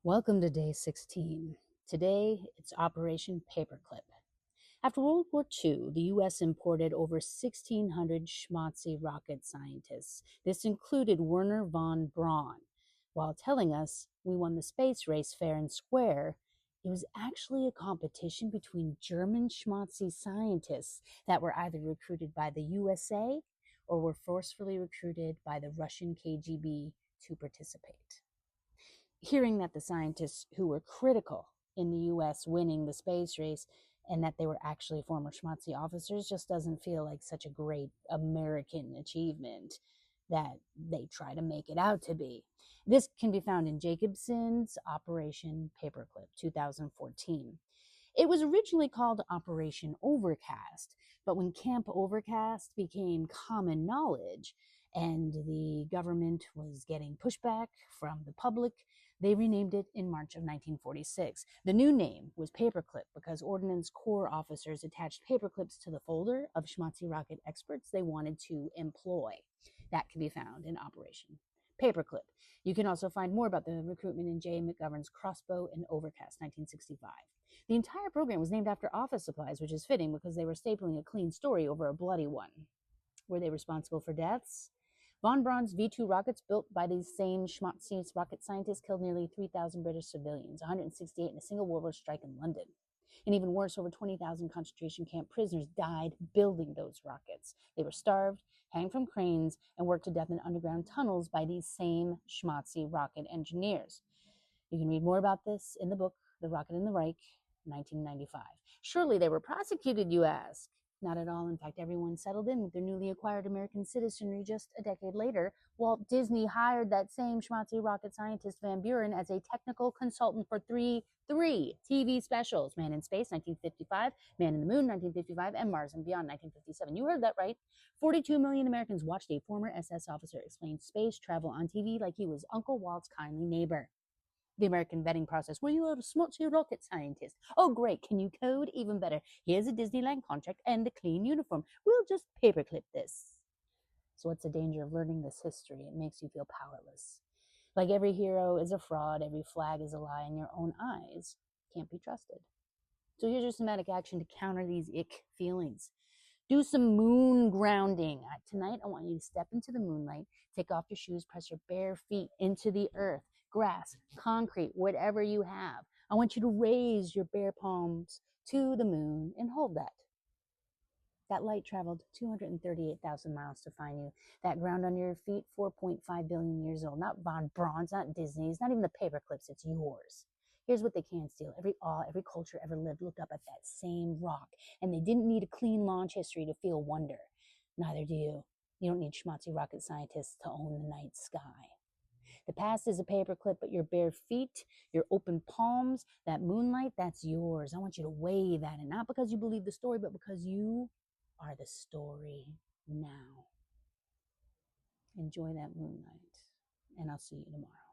Welcome to day 16. Today, it's Operation Paperclip. After World War II, the U.S. imported over 1,600 schmaltzy rocket scientists. This included Wernher von Braun. While telling us we won the space race fair and square, it was actually a competition between German schmaltzy scientists that were either recruited by the USA or were forcefully recruited by the Russian KGB to participate. Hearing that the scientists who were critical in the US winning the space race and that they were actually former schmaltzy officers just doesn't feel like such a great American achievement that they try to make it out to be. This can be found in Jacobson's Operation Paperclip 2014. It was originally called Operation Overcast, but when Camp Overcast became common knowledge and the government was getting pushback from the public, they renamed it in March of 1946. The new name was Paperclip because Ordnance Corps officers attached paperclips to the folder of schmaltzy rocket experts they wanted to employ. That can be found in Operation Paperclip. You can also find more about the recruitment in J. McGovern's Crossbow and Overcast, 1965. The entire program was named after office supplies, which is fitting because they were stapling a clean story over a bloody one. Were they responsible for deaths? Von Braun's V-2 rockets, built by these same schmaltzy rocket scientists, killed nearly 3,000 British civilians, 168 in a single World War strike in London. And even worse, over 20,000 concentration camp prisoners died building those rockets. They were starved, hanged from cranes, and worked to death in underground tunnels by these same schmaltzy rocket engineers. You can read more about this in the book, The Rocket and the Reich, 1995. Surely they were prosecuted, you ask. Not at all. In fact, everyone settled in with their newly acquired American citizenry just a decade later. Walt Disney hired that same schmaltzy rocket scientist Van Buren as a technical consultant for three TV specials: Man in Space, 1955, Man in the Moon, 1955, and Mars and Beyond, 1957. You heard that right. 42 million Americans watched a former SS officer explain space travel on TV like he was Uncle Walt's kindly neighbor. The American vetting process. Well, you are a schmaltzy rocket scientist. Oh, great. Can you code? Even better. Here's a Disneyland contract and a clean uniform. We'll just paperclip this. So what's the danger of learning this history? It makes you feel powerless. Like every hero is a fraud, every flag is a lie, and your own eyes can't be trusted. So here's your somatic action to counter these ick feelings. Do some moon grounding. Tonight, I want you to step into the moonlight, take off your shoes, press your bare feet into the earth, grass, concrete, whatever you have. I want you to raise your bare palms to the moon and hold that. That light traveled 238,000 miles to find you. That ground under your feet, 4.5 billion years old. Not Von Braun's, not Disney's, not even the paperclips. It's yours. Here's what they can steal. Every culture ever lived looked up at that same rock, and they didn't need a clean launch history to feel wonder. Neither do you. You don't need schmaltzy rocket scientists to own the night sky. The past is a paperclip, but your bare feet, your open palms, that moonlight, that's yours. I want you to weigh that, and not because you believe the story, but because you are the story now. Enjoy that moonlight, and I'll see you tomorrow.